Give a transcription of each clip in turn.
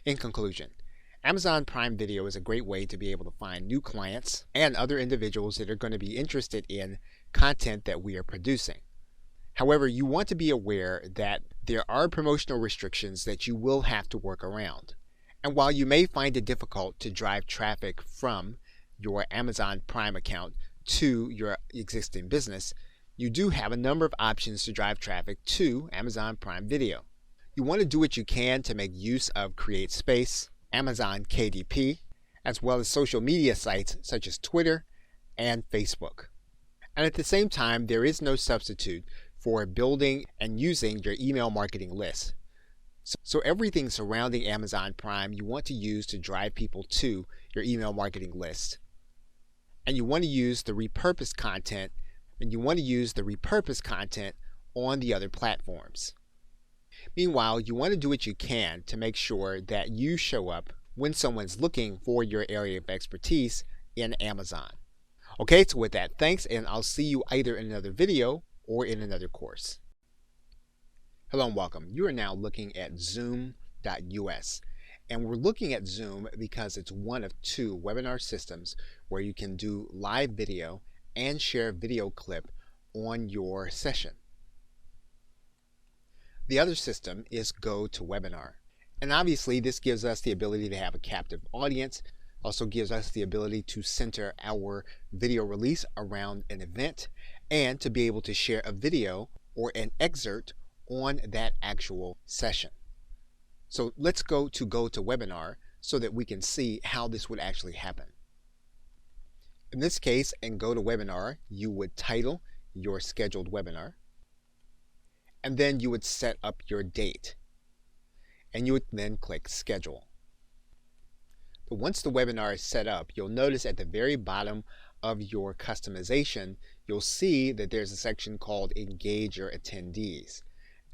In conclusion, Amazon Prime Video is a great way to be able to find new clients and other individuals that are going to be interested in content that we are producing. However, you want to be aware that there are promotional restrictions that you will have to work around. And while you may find it difficult to drive traffic from your Amazon Prime account to your existing business, you do have a number of options to drive traffic to Amazon Prime Video. You want to do what you can to make use of CreateSpace, Amazon KDP, as well as social media sites such as Twitter and Facebook. And at the same time, there is no substitute for building and using your email marketing list. So everything surrounding Amazon Prime you want to use to drive people to your email marketing list. And you want to use the repurposed content, on the other platforms. Meanwhile, you want to do what you can to make sure that you show up when someone's looking for your area of expertise in Amazon. Okay, so with that, thanks, and I'll see you either in another video or in another course. Hello and welcome. You are now looking at Zoom.us. And we're looking at Zoom because it's one of two webinar systems where you can do live video and share a video clip on your session. The other system is GoToWebinar. And obviously this gives us the ability to have a captive audience, also gives us the ability to center our video release around an event, and to be able to share a video or an excerpt on that actual session. So let's go to GoToWebinar so that we can see how this would actually happen. In this case, in GoToWebinar, you would title your scheduled webinar, and then you would set up your date, and you would then click Schedule. But once the webinar is set up, you'll notice at the very bottom of your customization, you'll see that there's a section called Engage Your Attendees.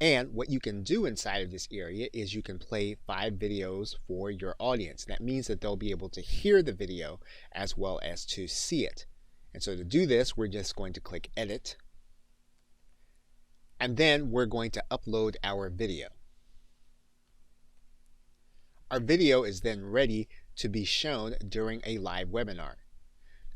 And what you can do inside of this area is you can play 5 videos for your audience. That means that they'll be able to hear the video as well as to see it. And so to do this, we're just going to click Edit. And then we're going to upload our video. Our video is then ready to be shown during a live webinar.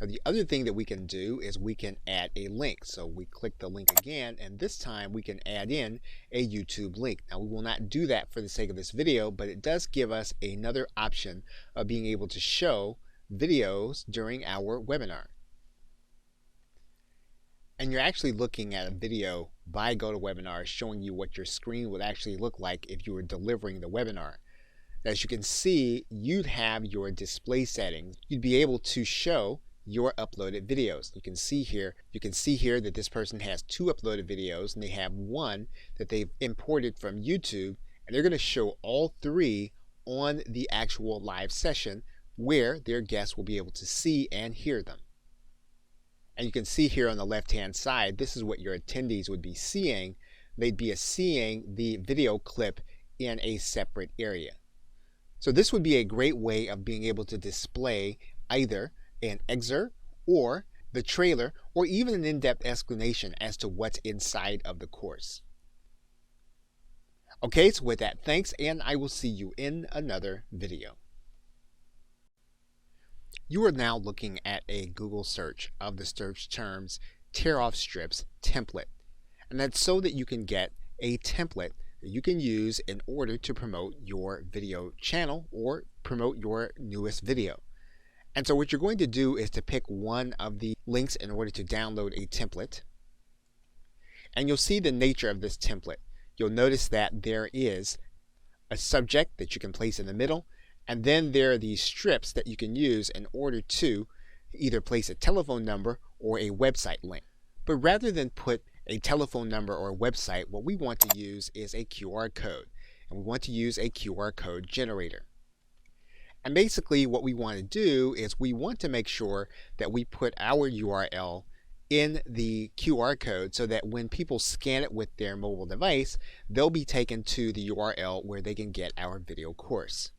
Now the other thing that we can do is we can add a link. So we click the link again, and this time we can add in a YouTube link. Now we will not do that for the sake of this video, but it does give us another option of being able to show videos during our webinar. And you're actually looking at a video by GoToWebinar showing you what your screen would actually look like if you were delivering the webinar. As you can see, you'd have your display settings. You'd be able to show your uploaded videos. You can see here that this person has 2 uploaded videos, and they have one that they've imported from YouTube, and they're going to show all 3 on the actual live session where their guests will be able to see and hear them. And you can see here on the left hand side, this is what your attendees would be seeing. They'd be seeing the video clip in a separate area. So this would be a great way of being able to display either an excerpt or the trailer, or even an in-depth explanation as to what's inside of the course. Okay, so with that, thanks, and I will see you in another video. You are now looking at a Google search of the search terms tear off strips template. And that's so that you can get a template that you can use in order to promote your video channel or promote your newest video. And so what you're going to do is to pick one of the links in order to download a template. And you'll see the nature of this template. You'll notice that there is a subject that you can place in the middle, and then there are these strips that you can use in order to either place a telephone number or a website link. But rather than put a telephone number or a website, what we want to use is a QR code. And we want to use a QR code generator. And basically what we want to do is we want to make sure that we put our URL in the QR code so that when people scan it with their mobile device, they'll be taken to the URL where they can get our video course.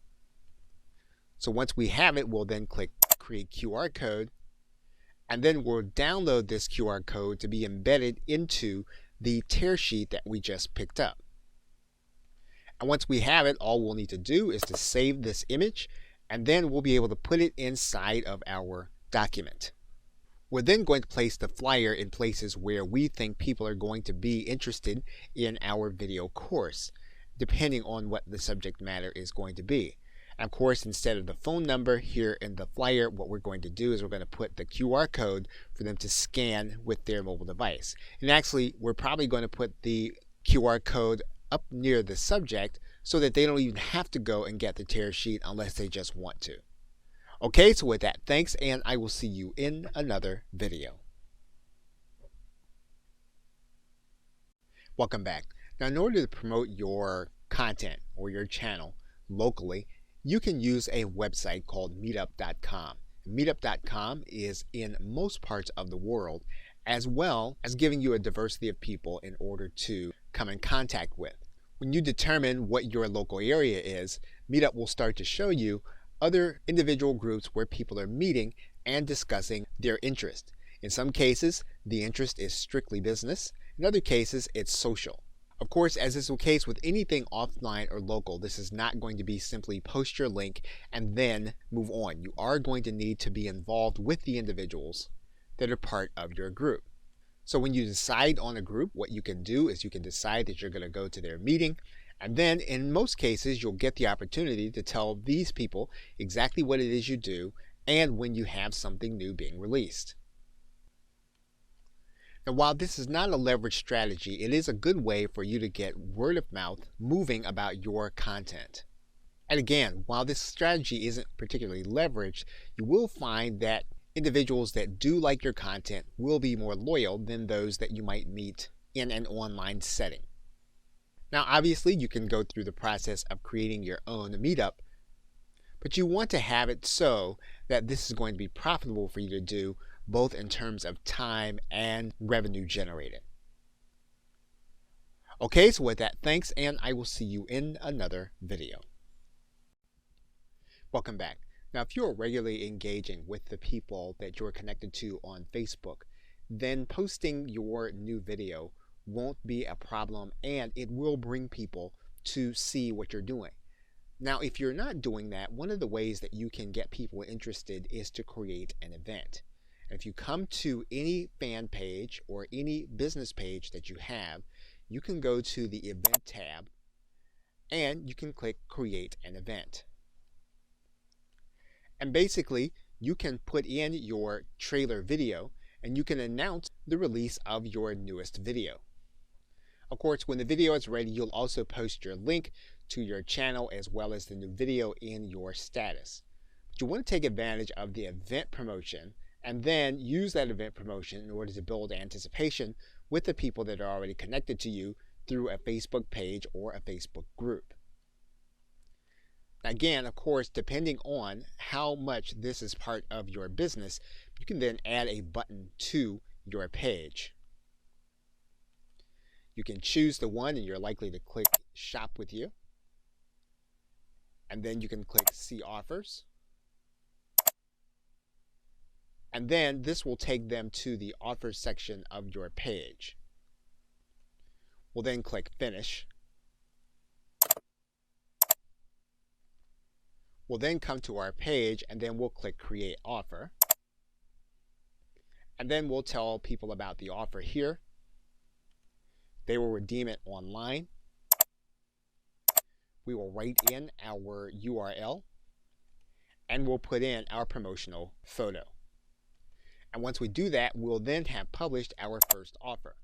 So once we have it, we'll then click Create QR Code, and then we'll download this QR code to be embedded into the tear sheet that we just picked up. And once we have it, all we'll need to do is to save this image, and then we'll be able to put it inside of our document. We're then going to place the flyer in places where we think people are going to be interested in our video course, depending on what the subject matter is going to be. And of course, instead of the phone number here in the flyer, what we're going to do is we're going to put the QR code for them to scan with their mobile device. And actually, we're probably going to put the QR code up near the subject so that they don't even have to go and get the tear sheet unless they just want to. Okay, so with that, thanks, and I will see you in another video. Welcome back. Now, in order to promote your content or your channel locally, you can use a website called meetup.com. Meetup.com is in most parts of the world, as well as giving you a diversity of people in order to come in contact with. When you determine what your local area is, Meetup will start to show you other individual groups where people are meeting and discussing their interest. In some cases, the interest is strictly business. In other cases, it's social. Of course, as is the case with anything offline or local, this is not going to be simply post your link and then move on. You are going to need to be involved with the individuals that are part of your group. So when you decide on a group, what you can do is you can decide that you're going to go to their meeting, and then in most cases you'll get the opportunity to tell these people exactly what it is you do and when you have something new being released. Now, while this is not a leverage strategy, it is a good way for you to get word of mouth moving about your content. And again, while this strategy isn't particularly leveraged, you will find that individuals that do like your content will be more loyal than those that you might meet in an online setting. Now, obviously, you can go through the process of creating your own meetup, but you want to have it so that this is going to be profitable for you to do, both in terms of time and revenue generated. Okay, so with that, thanks, and I will see you in another video. Welcome back. Now, if you're regularly engaging with the people that you're connected to on Facebook, then posting your new video won't be a problem, and it will bring people to see what you're doing. Now, if you're not doing that, one of the ways that you can get people interested is to create an event. And if you come to any fan page or any business page that you have, you can go to the event tab and you can click create an event. And basically, you can put in your trailer video and you can announce the release of your newest video. Of course, when the video is ready, you'll also post your link to your channel as well as the new video in your status. But you want to take advantage of the event promotion and then use that event promotion in order to build anticipation with the people that are already connected to you through a Facebook page or a Facebook group. Again, of course, depending on how much this is part of your business, you can then add a button to your page. You can choose the one and you're likely to click Shop with You. And then you can click See Offers. And then this will take them to the Offers section of your page. We'll then click Finish. We'll then come to our page and then we'll click Create Offer. And then we'll tell people about the offer here. They will redeem it online. We will write in our URL and we'll put in our promotional photo. And once we do that, we'll then have published our first offer.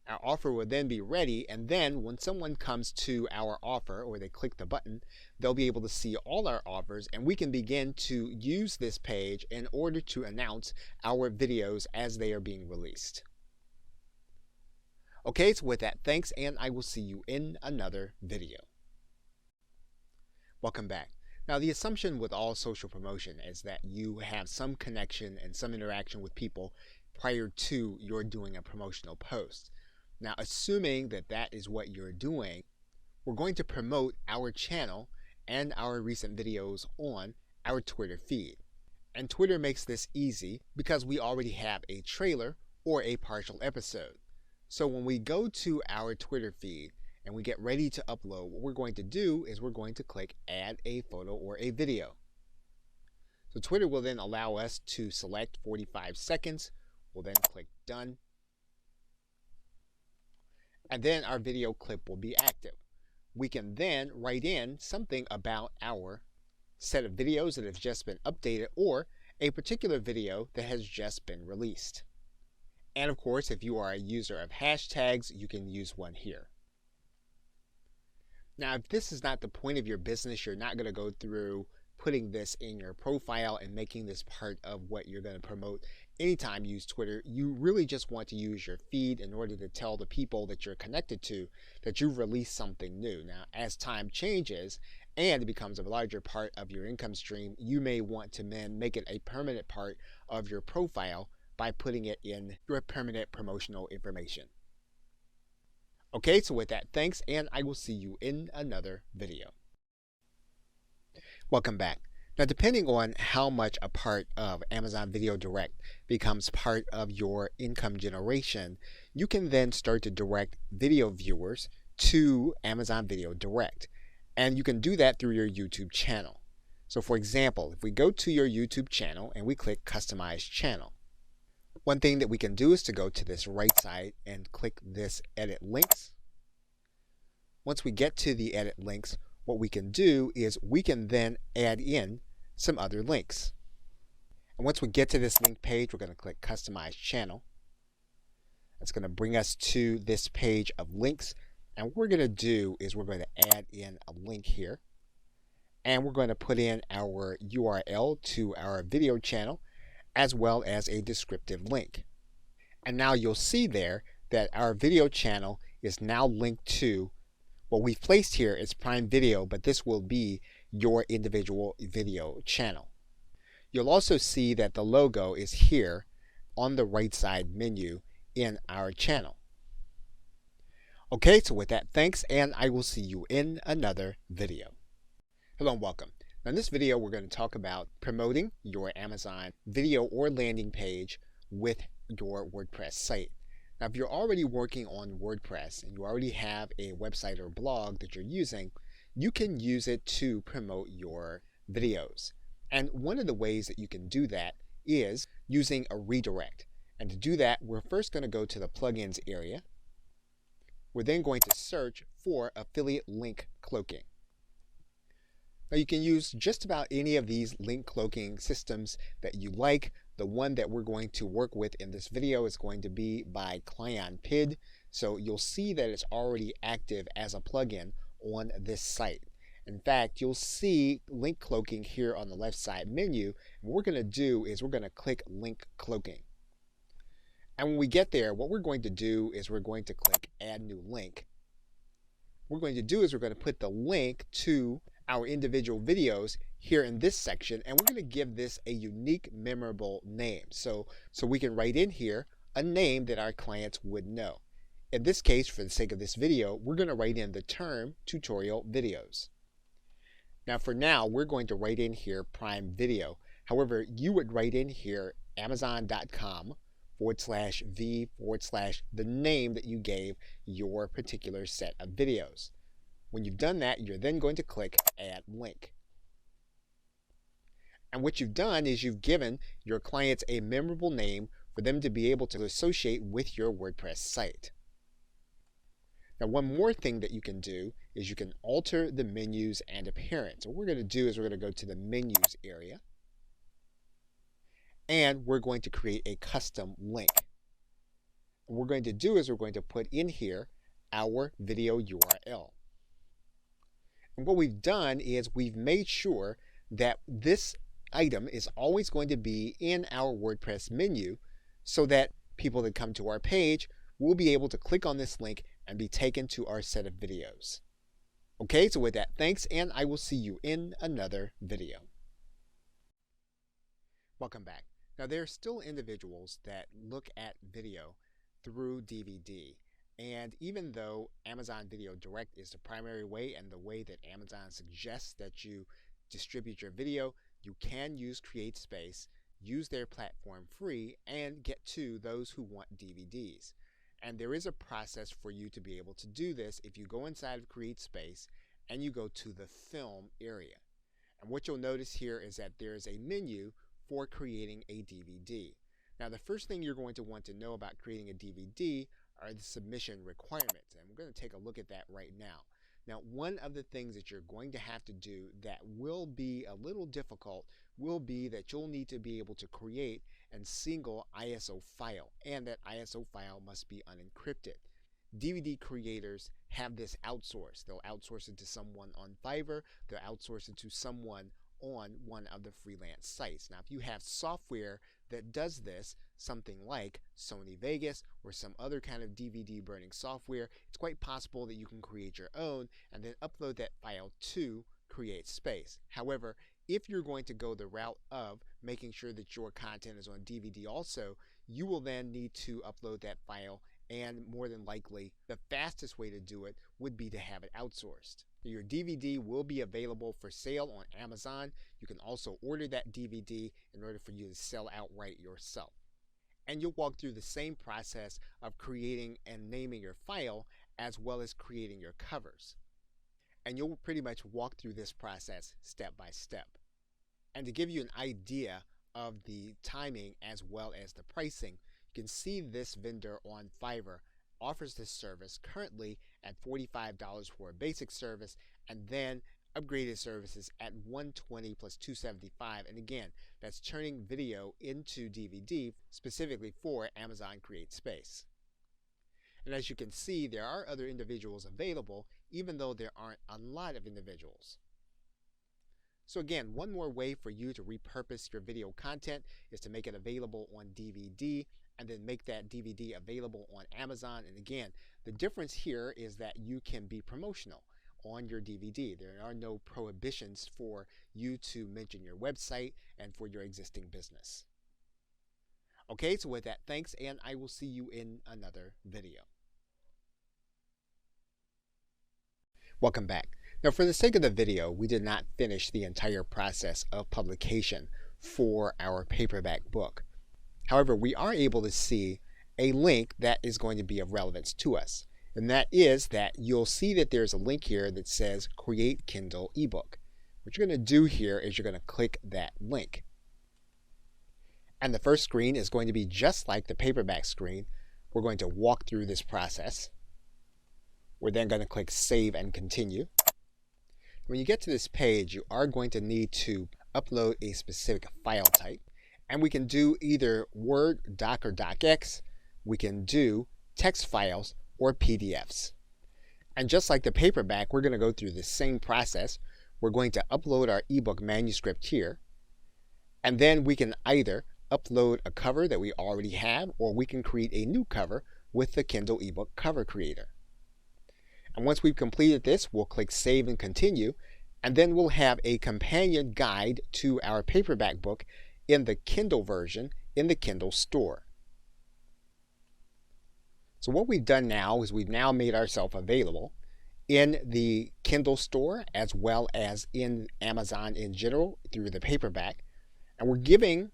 Our offer will then be ready, and then when someone comes to our offer or they click the button, they'll be able to see all our offers, and we can begin to use this page in order to announce our videos as they are being released. Okay, so with that, thanks, and I will see you in another video. Welcome back. Now, the assumption with all social promotion is that you have some connection and some interaction with people prior to your doing a promotional post. Now, assuming that that is what you're doing, we're going to promote our channel and our recent videos on our Twitter feed. And Twitter makes this easy because we already have a trailer or a partial episode. So when we go to our Twitter feed and we get ready to upload, what we're going to do is we're going to click add a photo or a video. So Twitter will then allow us to select 45 seconds. We'll then click done. And then our video clip will be active. We can then write in something about our set of videos that have just been updated or a particular video that has just been released. And of course, if you are a user of hashtags, you can use one here. Now, if this is not the point of your business, you're not going to go through putting this in your profile and making this part of what you're going to promote anytime you use Twitter. You really just want to use your feed in order to tell the people that you're connected to that you've released something new. Now, as time changes and it becomes a larger part of your income stream, you may want to then make it a permanent part of your profile by putting it in your permanent promotional information. Okay, so with that, thanks, and I will see you in another video. Welcome back. Now, depending on how much a part of Amazon Video Direct becomes part of your income generation, you can then start to direct video viewers to Amazon Video Direct. And you can do that through your YouTube channel. So for example, if we go to your YouTube channel and we click Customize Channel, one thing that we can do is to go to this right side and click this Edit Links. Once we get to the Edit Links, what we can do is we can then add in some other links. And once we get to this link page, we're going to click Customize Channel. That's going to bring us to this page of links. And what we're going to do is we're going to add in a link here. And we're going to put in our URL to our video channel as well as a descriptive link. And now you'll see there that our video channel is now linked to what we've placed here is Prime Video, but this will be your individual video channel. You'll also see that the logo is here on the right side menu in our channel. Okay, so with that, thanks, and I will see you in another video. Hello and welcome. Now in this video, we're going to talk about promoting your Amazon video or landing page with your WordPress site. Now, if you're already working on WordPress and you already have a website or blog that you're using, you can use it to promote your videos. And one of the ways that you can do that is using a redirect. And to do that, we're first going to go to the plugins area. We're then going to search for affiliate link cloaking. Now you can use just about any of these link cloaking systems that you like. The one that we're going to work with in this video is going to be by ClionPid. So you'll see that it's already active as a plugin on this site. In fact, you'll see link cloaking here on the left side menu. And what we're going to do is we're going to click link cloaking. And when we get there, what we're going to do is we're going to click add new link. What we're going to do is we're going to put the link to our individual videos here in this section, and we're going to give this a unique, memorable name. So we can write in here a name that our clients would know. In this case, for the sake of this video, we're going to write in the term tutorial videos. Now for now, we're going to write in here Prime Video. However, you would write in here Amazon.com/v/the name that you gave your particular set of videos. When you've done that, you're then going to click Add Link. And what you've done is you've given your clients a memorable name for them to be able to associate with your WordPress site. Now, one more thing that you can do is you can alter the menus and appearance. What we're going to do is we're going to go to the menus area, and we're going to create a custom link. What we're going to do is we're going to put in here our video URL. And what we've done is we've made sure that this item is always going to be in our WordPress menu so that people that come to our page will be able to click on this link and be taken to our set of videos. Okay, so with that, thanks, and I will see you in another video. Welcome back. Now, there are still individuals that look at video through DVD. And even though Amazon Video Direct is the primary way and the way that Amazon suggests that you distribute your video, you can use CreateSpace, use their platform free, and get to those who want DVDs. And there is a process for you to be able to do this if you go inside of CreateSpace and you go to the film area. And what you'll notice here is that there's a menu for creating a DVD. Now, the first thing you're going to want to know about creating a DVD are the submission requirements, and we're going to take a look at that right now. Now, one of the things that you're going to have to do that will be a little difficult will be that you'll need to be able to create a single ISO file, and that ISO file must be unencrypted. DVD creators have this outsourced. They'll outsource it to someone on Fiverr, they'll outsource it to someone on one of the freelance sites. Now, if you have software that does this, something like Sony Vegas or some other kind of DVD burning software, it's quite possible that you can create your own and then upload that file to CreateSpace. However, if you're going to go the route of making sure that your content is on DVD also, you will then need to upload that file, and more than likely, the fastest way to do it would be to have it outsourced. Your DVD will be available for sale on Amazon. You can also order that DVD in order for you to sell outright yourself. And you'll walk through the same process of creating and naming your file as well as creating your covers. And you'll pretty much walk through this process step by step. And to give you an idea of the timing as well as the pricing, you can see this vendor on Fiverr offers this service currently at $45 for a basic service, and then upgraded services at $120 plus $275. And again, that's turning video into DVD specifically for Amazon CreateSpace. And as you can see, there are other individuals available, even though there aren't a lot of individuals. So again, one more way for you to repurpose your video content is to make it available on DVD and then make that DVD available on Amazon. And again, the difference here is that you can be promotional on your DVD. There are no prohibitions for you to mention your website and for your existing business. Okay, so with that, thanks, and I will see you in another video. Welcome back. Now, for the sake of the video, we did not finish the entire process of publication for our paperback book. However, we are able to see a link that is going to be of relevance to us. And that is that you'll see that there's a link here that says Create Kindle ebook. What you're going to do here is you're going to click that link. And the first screen is going to be just like the paperback screen. We're going to walk through this process. We're then going to click Save and Continue. When you get to this page, you are going to need to upload a specific file type. And we can do either Word, Doc, or DocX. We can do text files or PDFs. And just like the paperback, we're going to go through the same process. We're going to upload our ebook manuscript here. And then we can either upload a cover that we already have, or we can create a new cover with the Kindle ebook cover creator. And once we've completed this, we'll click Save and Continue, and then we'll have a companion guide to our paperback book in the Kindle version in the Kindle store. So what we've done now is we've now made ourselves available in the Kindle store as well as in Amazon in general through the paperback, and we're giving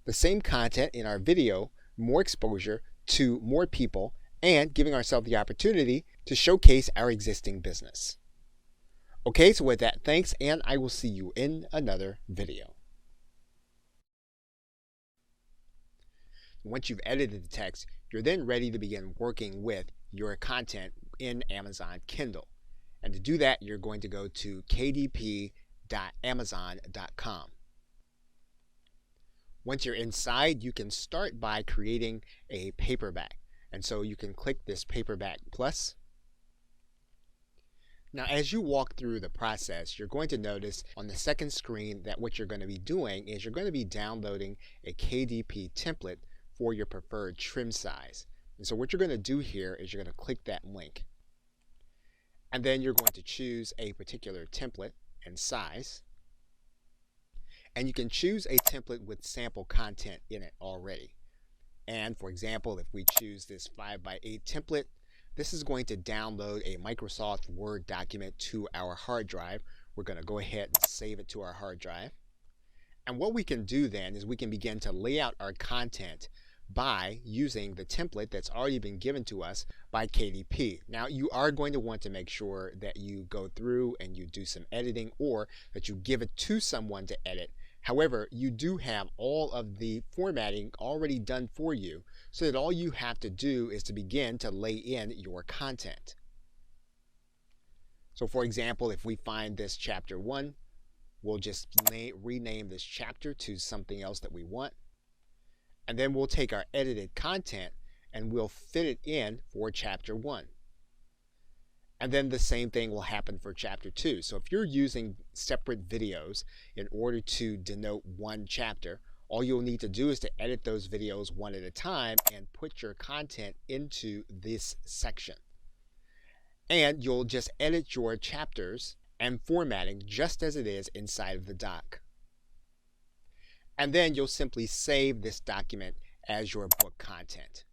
the same content in our video more exposure to more people and giving ourselves the opportunity to showcase our existing business. Okay, so with that, thanks, and I will see you in another video. Once you've edited the text, you're then ready to begin working with your content in Amazon Kindle. And to do that, you're going to go to kdp.amazon.com. Once you're inside, you can start by creating a paperback. And so you can click this Paperback Plus. Now, as you walk through the process, you're going to notice on the second screen that what you're going to be doing is you're going to be downloading a KDP template for your preferred trim size. And so what you're going to do here is you're going to click that link. And then you're going to choose a particular template and size. And you can choose a template with sample content in it already. And for example, if we choose this 5x8 template, this is going to download a Microsoft Word document to our hard drive. We're going to go ahead and save it to our hard drive. And what we can do then is we can begin to lay out our content by using the template that's already been given to us by KDP. Now, you are going to want to make sure that you go through and you do some editing, or that you give it to someone to edit. However, you do have all of the formatting already done for you, so that all you have to do is to begin to lay in your content. So for example, if we find this chapter 1, we'll just rename this chapter to something else that we want. And then we'll take our edited content and we'll fit it in for chapter 1. And then the same thing will happen for chapter 2. So if you're using separate videos in order to denote one chapter, all you'll need to do is to edit those videos one at a time and put your content into this section. And you'll just edit your chapters and formatting just as it is inside of the doc. And then you'll simply save this document as your book content.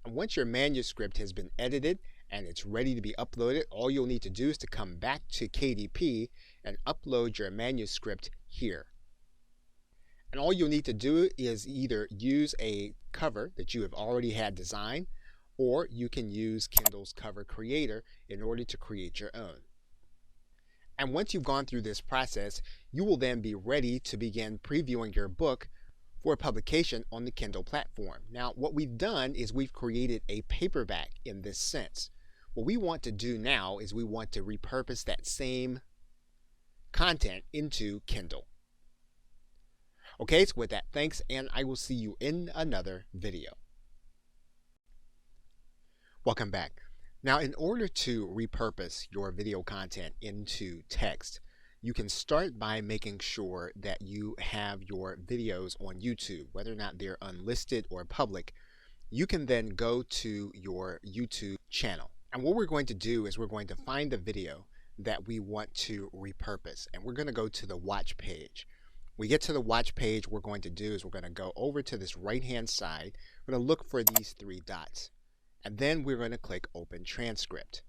And once your manuscript has been edited and it's ready to be uploaded, all you'll need to do is to come back to KDP and upload your manuscript here. And all you'll need to do is either use a cover that you have already had designed, or you can use Kindle's Cover Creator in order to create your own. And once you've gone through this process, you will then be ready to begin previewing your book for publication on the Kindle platform. Now, what we've done is we've created a paperback in this sense. What we want to do now is we want to repurpose that same content into Kindle. Okay, so with that, thanks, and I will see you in another video. Welcome back. Now, in order to repurpose your video content into text, you can start by making sure that you have your videos on YouTube, whether or not they're unlisted or public. You can then go to your YouTube channel. And what we're going to do is we're going to find the video that we want to repurpose. And we're going to go to the watch page. We get to the watch page, what we're going to do is we're going to go over to this right-hand side. We're going to look for these 3 dots. And then we're going to click Open Transcript.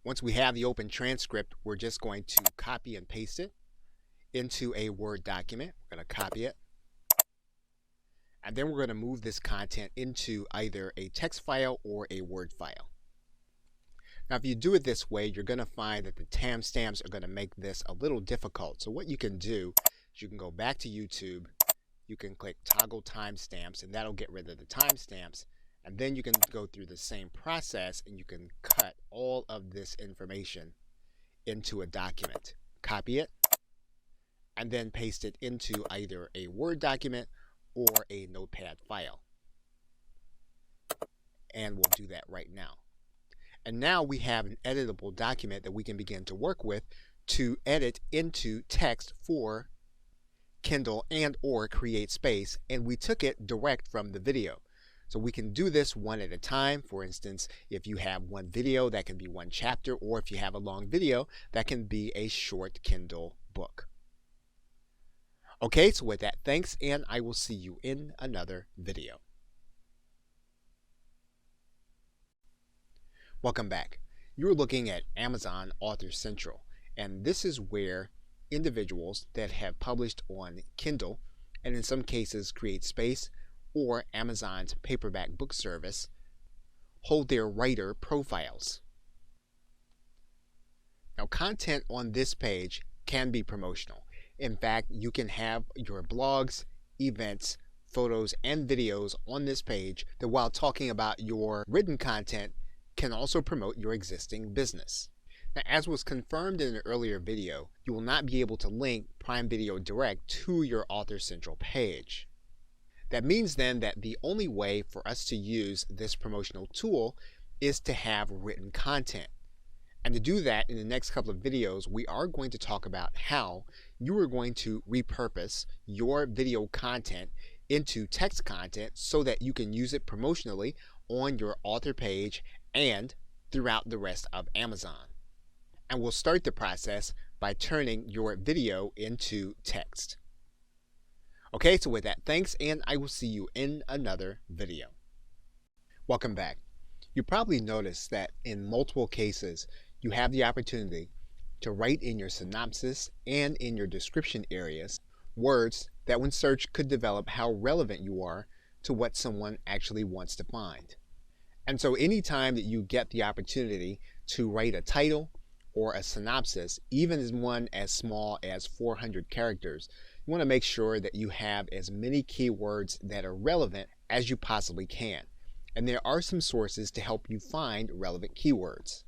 Once we have the open transcript, we're just going to copy and paste it into a Word document. We're going to copy it. And then we're going to move this content into either a text file or a Word file. Now, if you do it this way, you're going to find that the timestamps are going to make this a little difficult. So what you can do is you can go back to YouTube, you can click Toggle Timestamps, and that'll get rid of the timestamps. And then you can go through the same process and you can cut all of this information into a document. Copy it, and then paste it into either a Word document or a Notepad file. And we'll do that right now. And now we have an editable document that we can begin to work with to edit into text for Kindle and or CreateSpace, and we took it direct from the video. So we can do this one at a time. For instance, if you have one video, that can be one chapter, or if you have a long video, that can be a short Kindle book. Okay, so with that, thanks, and I will see you in another video. Welcome back. You're looking at Amazon Author Central, and this is where individuals that have published on Kindle, and in some cases CreateSpace, or Amazon's paperback book service, hold their writer profiles. Now, content on this page can be promotional. In fact, you can have your blogs, events, photos, and videos on this page that, while talking about your written content, can also promote your existing business. Now, as was confirmed in an earlier video, you will not be able to link Prime Video Direct to your Author Central page. That means then that the only way for us to use this promotional tool is to have written content. And to do that, in the next couple of videos, we are going to talk about how you are going to repurpose your video content into text content so that you can use it promotionally on your author page and throughout the rest of Amazon. And we'll start the process by turning your video into text. Okay, so with that, thanks, and I will see you in another video. Welcome back. You probably noticed that in multiple cases, you have the opportunity to write in your synopsis and in your description areas words that when searched could develop how relevant you are to what someone actually wants to find. And so anytime that you get the opportunity to write a title or a synopsis, even as one as small as 400 characters, you want to make sure that you have as many keywords that are relevant as you possibly can. And there are some sources to help you find relevant keywords.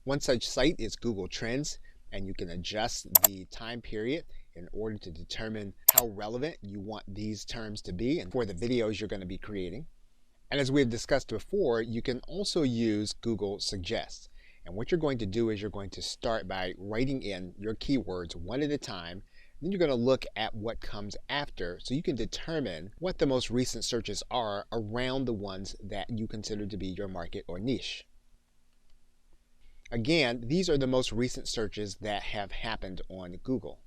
One such site is Google Trends, and you can adjust the time period in order to determine how relevant you want these terms to be and for the videos you're going to be creating. And as we've discussed before, you can also use Google Suggest. And what you're going to do is you're going to start by writing in your keywords one at a time. Then you're going to look at what comes after so you can determine what the most recent searches are around the ones that you consider to be your market or niche. Again, these are the most recent searches that have happened on Google.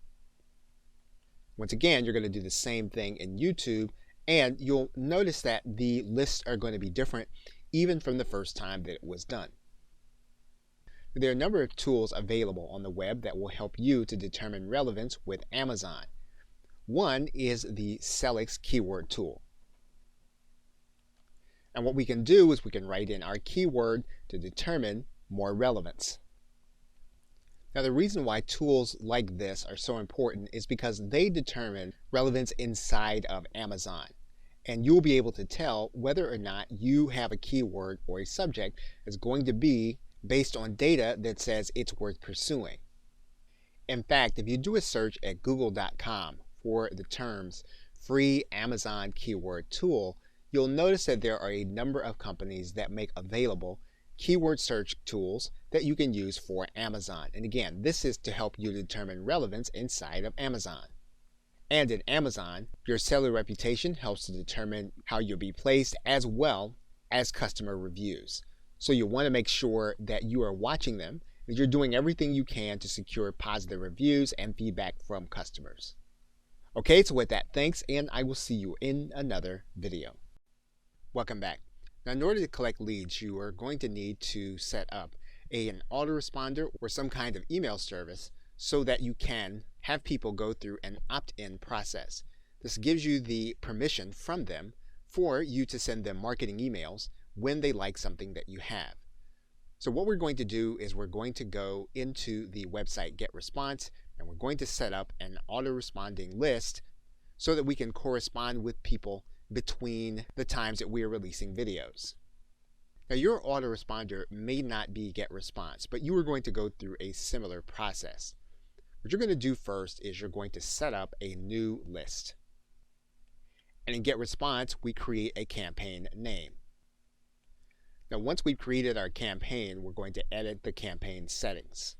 Once again, you're going to do the same thing in YouTube, and you'll notice that the lists are going to be different even from the first time that it was done. There are a number of tools available on the web that will help you to determine relevance with Amazon. One is the Selix keyword tool. And what we can do is we can write in our keyword to determine more relevance. Now, the reason why tools like this are so important is because they determine relevance inside of Amazon. And you'll be able to tell whether or not you have a keyword or a subject that's going to be based on data that says it's worth pursuing. In fact, if you do a search at google.com for the terms free Amazon keyword tool, you'll notice that there are a number of companies that make available keyword search tools that you can use for Amazon. And again, this is to help you determine relevance inside of Amazon. And in Amazon, your seller reputation helps to determine how you'll be placed as well as customer reviews. So you want to make sure that you are watching them, that you're doing everything you can to secure positive reviews and feedback from customers. Okay, so with that, thanks, and I will see you in another video. Welcome back. Now, in order to collect leads, you are going to need to set up an autoresponder or some kind of email service so that you can have people go through an opt-in process. This gives you the permission from them for you to send them marketing emails when they like something that you have. So what we're going to do is we're going to go into the website GetResponse, and we're going to set up an autoresponding list so that we can correspond with people between the times that we are releasing videos. Now, your autoresponder may not be GetResponse, but you are going to go through a similar process. What you're going to do first is you're going to set up a new list. And in GetResponse, we create a campaign name. Now, once we've created our campaign, we're going to edit the campaign settings.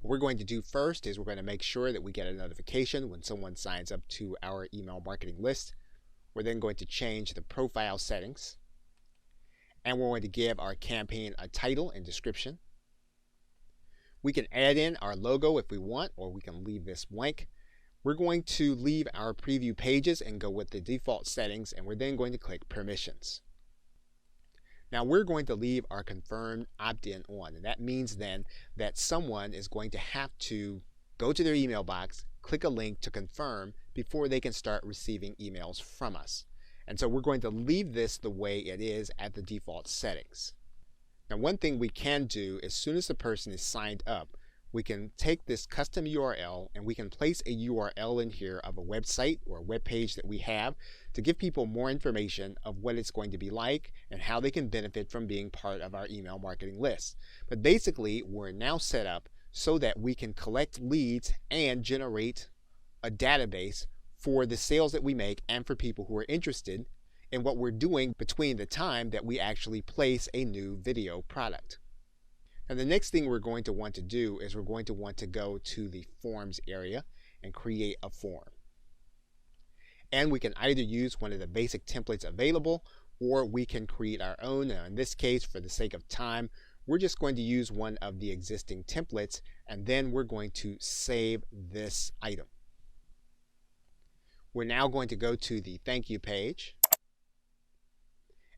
What we're going to do first is we're going to make sure that we get a notification when someone signs up to our email marketing list. We're then going to change the profile settings, and we're going to give our campaign a title and description. We can add in our logo if we want, or we can leave this blank. We're going to leave our preview pages and go with the default settings, and we're then going to click permissions. Now, we're going to leave our confirmed opt-in on, and that means then that someone is going to have to go to their email box, click a link to confirm before they can start receiving emails from us. And so we're going to leave this the way it is at the default settings. Now, one thing we can do as soon as the person is signed up, we can take this custom URL and we can place a URL in here of a website or a web page that we have to give people more information of what it's going to be like and how they can benefit from being part of our email marketing list. But basically, we're now set up so that we can collect leads and generate a database for the sales that we make and for people who are interested in what we're doing between the time that we actually place a new video product. Now, the next thing we're going to want to do is we're going to want to go to the forms area and create a form. And we can either use one of the basic templates available, or we can create our own. Now, in this case, for the sake of time, we're just going to use one of the existing templates, and then we're going to save this item. We're now going to go to the thank you page.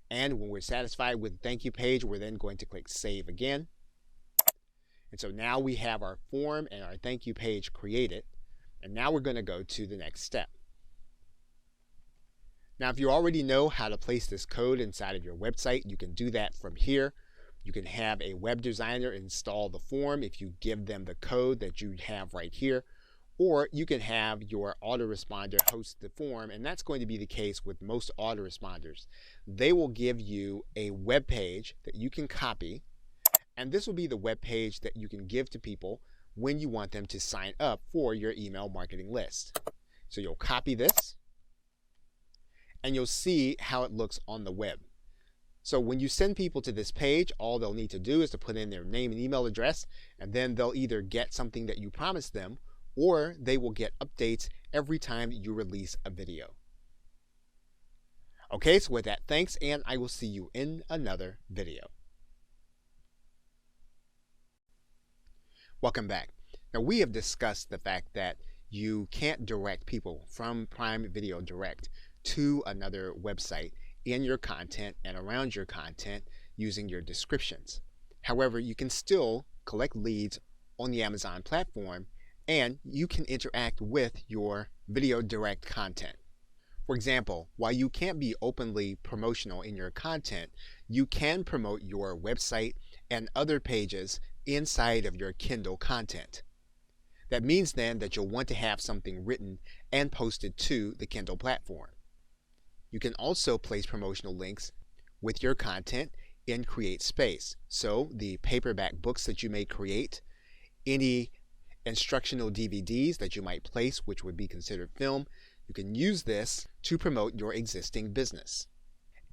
And when we're satisfied with the thank you page, we're then going to click save again. And so now we have our form and our thank you page created. And now we're going to go to the next step. Now, if you already know how to place this code inside of your website, you can do that from here. You can have a web designer install the form if you give them the code that you have right here, or you can have your autoresponder host the form, and that's going to be the case with most autoresponders. They will give you a web page that you can copy, and this will be the web page that you can give to people when you want them to sign up for your email marketing list. So you'll copy this, and you'll see how it looks on the web. So when you send people to this page, all they'll need to do is to put in their name and email address, and then they'll either get something that you promised them, or they will get updates every time you release a video. Okay, so with that, thanks, and I will see you in another video. Welcome back. Now, we have discussed the fact that you can't direct people from Prime Video Direct to another website in your content and around your content using your descriptions. However, you can still collect leads on the Amazon platform, and you can interact with your Video Direct content. For example, while you can't be openly promotional in your content, you can promote your website and other pages inside of your Kindle content. That means then that you'll want to have something written and posted to the Kindle platform. You can also place promotional links with your content in CreateSpace. So the paperback books that you may create, any instructional DVDs that you might place, which would be considered film, you can use this to promote your existing business.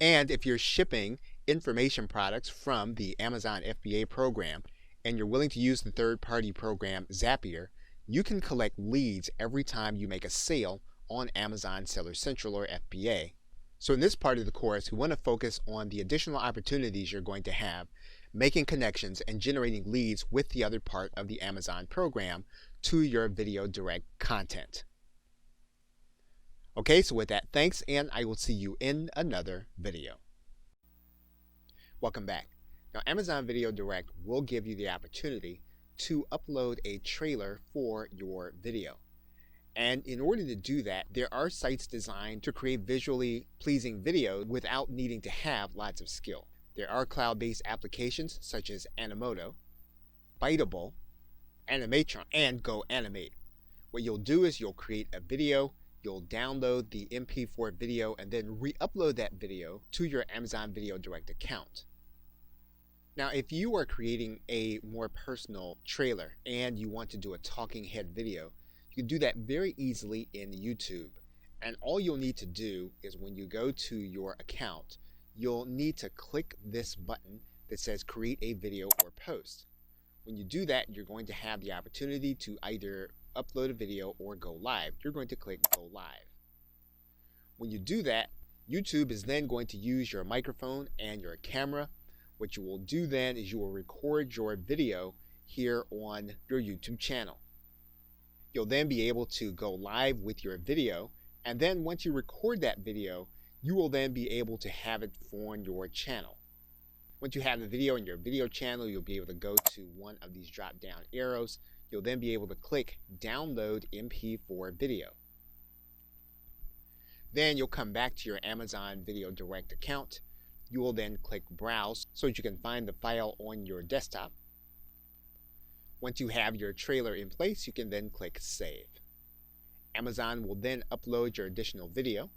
And if you're shipping information products from the Amazon FBA program and you're willing to use the third-party program Zapier, you can collect leads every time you make a sale on Amazon Seller Central or FBA. So in this part of the course, we want to focus on the additional opportunities you're going to have, making connections and generating leads with the other part of the Amazon program to your Video Direct content. Okay, so with that, thanks, and I will see you in another video. Welcome back. Now, Amazon Video Direct will give you the opportunity to upload a trailer for your video. And in order to do that, there are sites designed to create visually pleasing videos without needing to have lots of skill. There are cloud-based applications such as Animoto, Biteable, Animatron, and GoAnimate. What you'll do is you'll create a video, you'll download the MP4 video, and then re-upload that video to your Amazon Video Direct account. Now, if you are creating a more personal trailer and you want to do a talking head video, you can do that very easily in YouTube. And all you'll need to do is when you go to your account, you'll need to click this button that says create a video or post. When you do that, you're going to have the opportunity to either upload a video or go live. You're going to click go live. When you do that, YouTube is then going to use your microphone and your camera. What you will do then is you will record your video here on your YouTube channel. You'll then be able to go live with your video, and then once you record that video, you will then be able to have it on your channel. Once you have the video on your video channel, you'll be able to go to one of these drop down arrows. You'll then be able to click download MP4 video. Then you'll come back to your Amazon Video Direct account. You will then click browse so that you can find the file on your desktop. Once you have your trailer in place, you can then click save. Amazon will then upload your additional video,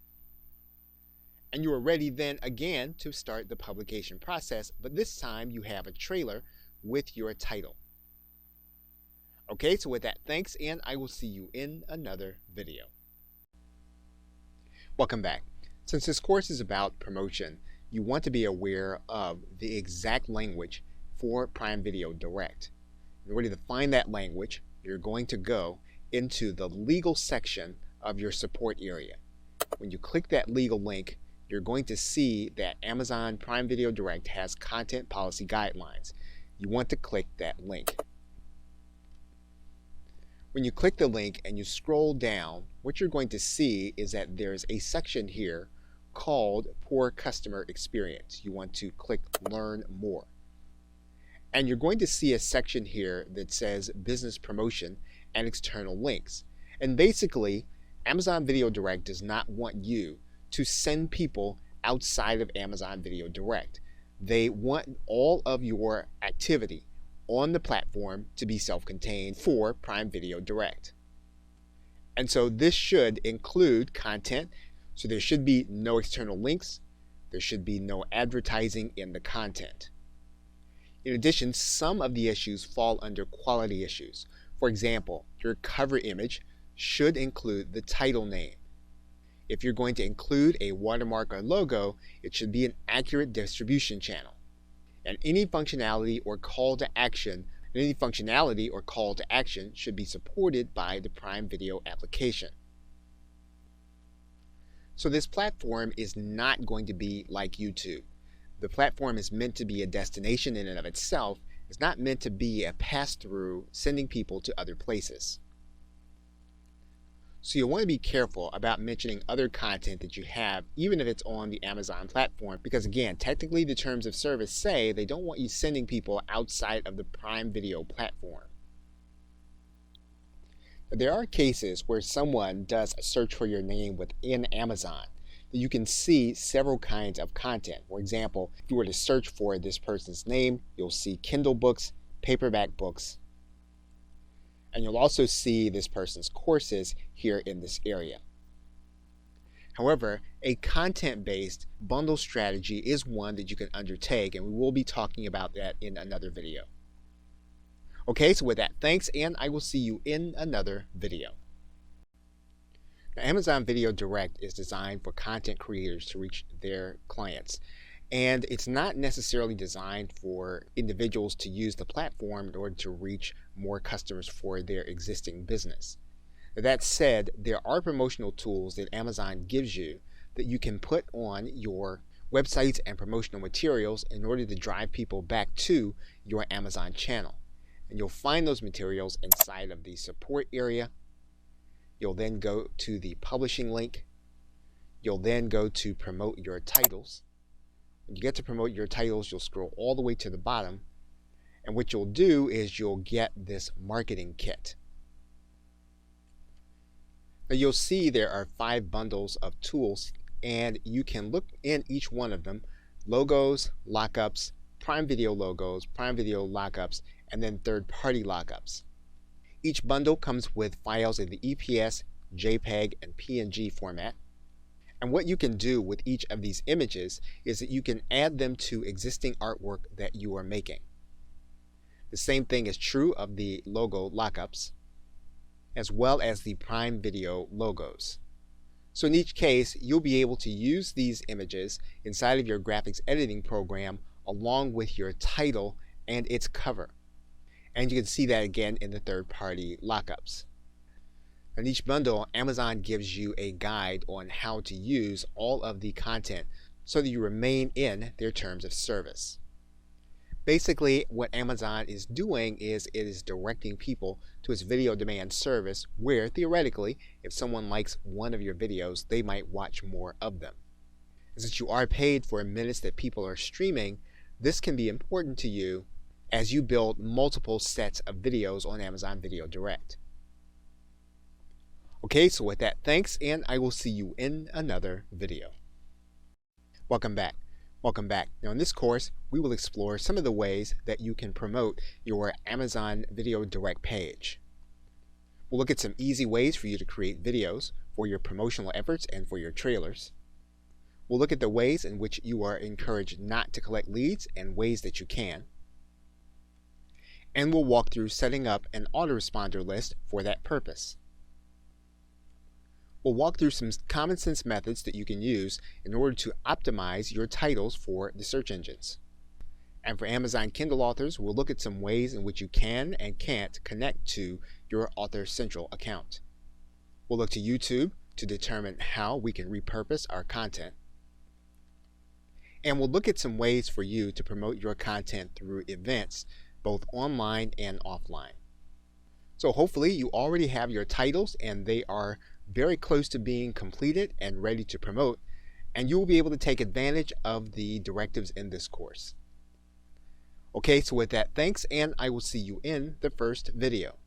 and you are ready then again to start the publication process, but this time you have a trailer with your title. Okay, so with that, thanks, and I will see you in another video. Welcome back. Since this course is about promotion, you want to be aware of the exact language for Prime Video Direct. In order to find that language, you're going to go into the legal section of your support area. When you click that legal link, you're going to see that Amazon Prime Video Direct has content policy guidelines. You want to click that link. When you click the link and you scroll down, what you're going to see is that there's a section here called Poor Customer Experience. You want to click Learn More. And you're going to see a section here that says Business Promotion and External Links. And basically, Amazon Video Direct does not want you to send people outside of Amazon Video Direct. They want all of your activity on the platform to be self-contained for Prime Video Direct. And so this should include content, so there should be no external links, there should be no advertising in the content. In addition, some of the issues fall under quality issues. For example, your cover image should include the title name. If you're going to include a watermark or logo, it should be an accurate distribution channel. And any functionality or call to action should be supported by the Prime Video application. So this platform is not going to be like YouTube. The platform is meant to be a destination in and of itself. It's not meant to be a pass-through sending people to other places. So you'll want to be careful about mentioning other content that you have, even if it's on the Amazon platform, because again, technically the terms of service say they don't want you sending people outside of the Prime Video platform. But there are cases where someone does a search for your name within Amazon. You can see several kinds of content. For example, if you were to search for this person's name, you'll see Kindle books, paperback books, and you'll also see this person's courses here in this area. However, a content-based bundle strategy is one that you can undertake, and we will be talking about that in another video. Okay, so with that, thanks, and I will see you in another video. Now, Amazon Video Direct is designed for content creators to reach their clients. And it's not necessarily designed for individuals to use the platform in order to reach more customers for their existing business. That said, there are promotional tools that Amazon gives you that you can put on your websites and promotional materials in order to drive people back to your Amazon channel. And you'll find those materials inside of the support area. You'll then go to the publishing link. You'll then go to promote your titles. When you get to promote your titles, you'll scroll all the way to the bottom, and what you'll do is you'll get this marketing kit. Now you'll see there are 5 bundles of tools, and you can look in each one of them: logos, lockups, Prime Video logos, Prime Video lockups, and then third-party lockups. Each bundle comes with files in the EPS, JPEG, and PNG format. And what you can do with each of these images is that you can add them to existing artwork that you are making. The same thing is true of the logo lockups, as well as the Prime Video logos. So in each case, you'll be able to use these images inside of your graphics editing program along with your title and its cover. And you can see that again in the third-party lockups. In each bundle, Amazon gives you a guide on how to use all of the content so that you remain in their terms of service. Basically, what Amazon is doing is it is directing people to its video demand service where, theoretically, if someone likes one of your videos, they might watch more of them. And since you are paid for minutes that people are streaming, this can be important to you as you build multiple sets of videos on Amazon Video Direct. Okay, so with that, thanks, and I will see you in another video. Welcome back. Welcome back. Now in this course, we will explore some of the ways that you can promote your Amazon Video Direct page. We'll look at some easy ways for you to create videos for your promotional efforts and for your trailers. We'll look at the ways in which you are encouraged not to collect leads and ways that you can. And we'll walk through setting up an autoresponder list for that purpose. We'll walk through some common sense methods that you can use in order to optimize your titles for the search engines. And for Amazon Kindle authors, we'll look at some ways in which you can and can't connect to your Author Central account. We'll look to YouTube to determine how we can repurpose our content. And we'll look at some ways for you to promote your content through events, both online and offline. So hopefully you already have your titles and they are very close to being completed and ready to promote, and you will be able to take advantage of the directives in this course. Okay, so with that, thanks, and I will see you in the first video.